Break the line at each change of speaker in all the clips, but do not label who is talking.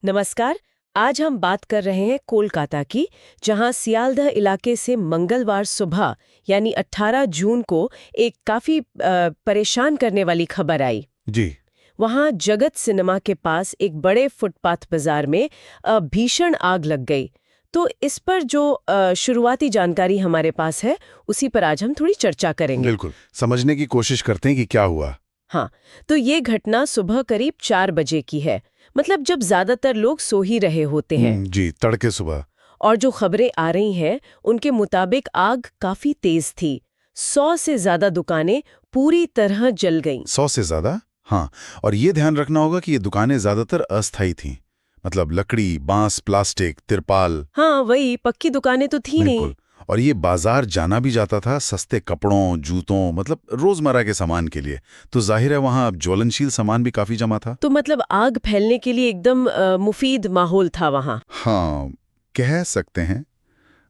नमस्कार। आज हम बात कर रहे हैं कोलकाता की, जहां सियालदह इलाके से मंगलवार सुबह यानी 18 जून को एक काफी परेशान करने वाली खबर आई।
जी।
वहां जगत सिनेमा के पास एक बड़े फुटपाथ बाजार में भीषण आग लग गई। तो इस पर जो शुरुआती जानकारी हमारे पास है, उसी पर आज हम थोड़ी चर्चा करेंगे।
बिल्कुल समझने की कोशिश करते हैं कि क्या हुआ।
हाँ, तो ये घटना सुबह करीब 4 बजे की है, मतलब जब ज्यादातर लोग सो ही रहे होते हैं।
जी, तड़के सुबह।
और जो खबरें आ रही हैं उनके मुताबिक आग काफी तेज थी। 100 से ज्यादा दुकानें पूरी तरह जल गईं।
100 से ज्यादा? हाँ। और ये ध्यान रखना होगा कि ये दुकानें ज्यादातर अस्थायी थीं। मतलब लकड़ी, बांस, प्लास्टिक, तिरपाल।
हाँ, वही पक्की दुकानें तो थी नहीं।
बिल्कुल। और ये बाजार जाना भी जाता था सस्ते कपड़ों, जूतों, मतलब रोजमर्रा के सामान के लिए। तो जाहिर है वहाँ ज्वलनशील सामान भी काफी जमा था।
तो मतलब आग फैलने के लिए एकदम मुफीद माहौल था वहाँ।
हाँ, कह सकते हैं।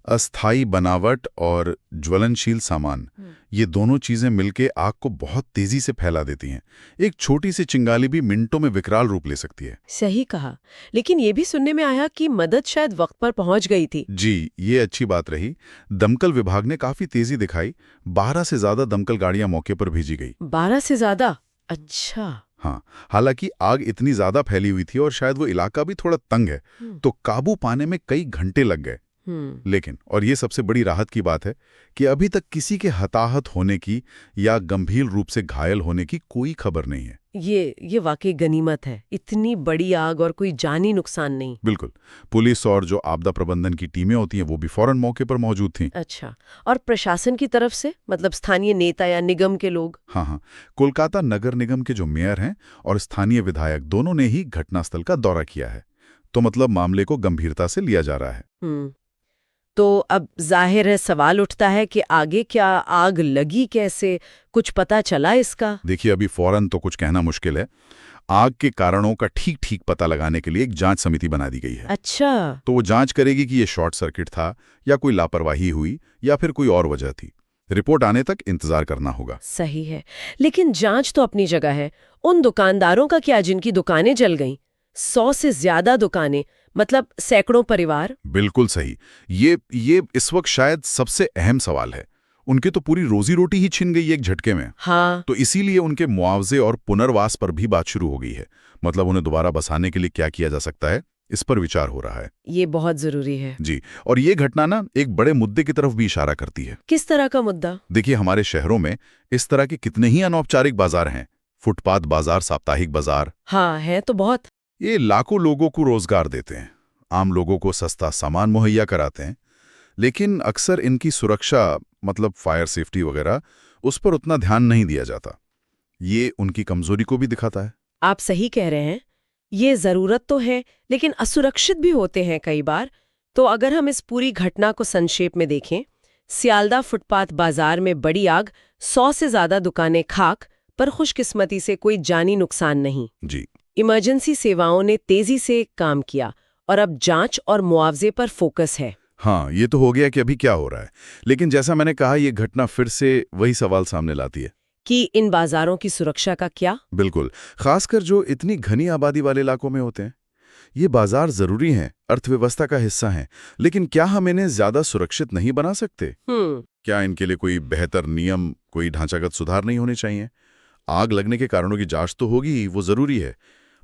अस्थायी बनावट और ज्वलनशील सामान, ये दोनों चीजें मिलके आग को बहुत तेजी से फैला देती हैं। एक छोटी सी चिंगारी भी मिनटों में विकराल रूप ले सकती है।
सही कहा। लेकिन ये भी सुनने में आया कि मदद शायद वक्त पर पहुंच गई थी।
जी, ये अच्छी बात रही। दमकल विभाग ने काफी तेजी दिखाई। 12 से ज्यादा दमकल गाड़ियां मौके पर भेजी गई।
12 से ज्यादा? अच्छा।
हाँ, हालांकि आग इतनी ज्यादा फैली हुई थी और शायद वो इलाका भी थोड़ा तंग है, तो काबू पाने में कई घंटे लग गए। लेकिन, और ये सबसे बड़ी राहत की बात है, कि अभी तक किसी के हताहत होने की या गंभीर रूप से घायल होने की कोई खबर नहीं है।
ये वाकई गनीमत है। इतनी बड़ी आग और कोई जानी नुकसान नहीं।
बिल्कुल। पुलिस और जो आपदा प्रबंधन की टीमें होती हैं वो भी फौरन मौके पर मौजूद थीं।
अच्छा। और प्रशासन की तरफ से, मतलब स्थानीय नेता या निगम के लोग?
हाँ, कोलकाता नगर निगम के जो मेयर हैं और स्थानीय विधायक दोनों ने ही घटनास्थल का दौरा किया है। तो मतलब मामले को गंभीरता से लिया जा रहा है।
तो अब जाहिर है सवाल उठता है कि आगे क्या, आग लगी कैसे, कुछ पता चला इसका?
देखिए, अभी फौरन तो कुछ कहना मुश्किल है। आग के कारणों का ठीक पता लगाने के लिए एक जांच समिति बना दी गई है।
अच्छा।
तो वो जांच करेगी कि ये शॉर्ट सर्किट था या कोई लापरवाही हुई या फिर कोई और वजह थी। रिपोर्ट आने तक इंतजार करना होगा।
सही है। लेकिन जांच तो अपनी जगह है। उन दुकानदारों का क्या जिनकी दुकानें जल गईं? 100 से ज्यादा दुकानें, मतलब सैकड़ों परिवार।
बिल्कुल सही। ये इस वक्त शायद सबसे अहम सवाल है। उनकी तो पूरी रोजी रोटी ही छिन गई एक झटके में।
हाँ।
तो इसीलिए उनके मुआवजे और पुनर्वास पर भी बात शुरू हो गई है। मतलब उन्हें दोबारा बसाने के लिए क्या किया जा सकता है, इस पर विचार हो रहा है।
ये बहुत जरूरी है।
जी। और ये घटना ना एक बड़े मुद्दे की तरफ भी इशारा करती है।
किस तरह का मुद्दा?
देखिए, हमारे शहरों में इस तरह के कितने ही अनौपचारिक बाजार हैं। फुटपाथ बाजार, साप्ताहिक बाजार।
हाँ, है तो बहुत।
ये लाखों लोगों को रोजगार देते हैं, आम लोगों को सस्ता सामान मुहैया कराते हैं। लेकिन अक्सर इनकी सुरक्षा, मतलब फायर सेफ्टी वगैरह, उस पर उतना ध्यान नहीं दिया जाता। ये उनकी कमजोरी को भी दिखाता है।
आप सही कह रहे हैं। ये जरूरत तो है, लेकिन असुरक्षित भी होते हैं कई बार। तो अगर हम इस पूरी घटना को संक्षेप में देखें, सियालदा फुटपाथ बाजार में बड़ी आग, 100 से ज्यादा दुकानें खाक, पर खुशकिस्मती से कोई जानी नुकसान नहीं।
जी।
इमरजेंसी सेवाओं ने तेजी से काम किया और अब जांच और मुआवजे पर फोकस है।
हाँ, ये तो हो गया कि अभी क्या हो रहा है। लेकिन जैसा मैंने कहा, ये घटना फिर से वही सवाल सामने लाती है
कि इन बाजारों की सुरक्षा का क्या?
बिल्कुल। खासकर जो इतनी घनी आबादी वाले इलाकों में होते हैं। ये बाजार जरूरी हैं, अर्थव्यवस्था का हिस्सा हैं, लेकिन क्या हम इन्हें ज्यादा सुरक्षित नहीं बना सकते? क्या इनके लिए कोई बेहतर नियम, कोई ढांचागत सुधार नहीं होने चाहिए? आग लगने के कारणों की जांच तो होगी, वो जरूरी है,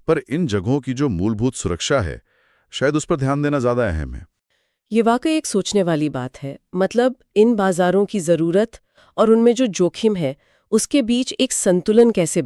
पर इन जगहों की जो मूलभूत सुरक्षा है, शायद उस पर ध्यान देना ज्यादा अहम है।
ये वाकई एक सोचने वाली बात है। मतलब इन बाजारों की जरूरत और उनमें जो जोखिम है, उसके बीच एक संतुलन कैसे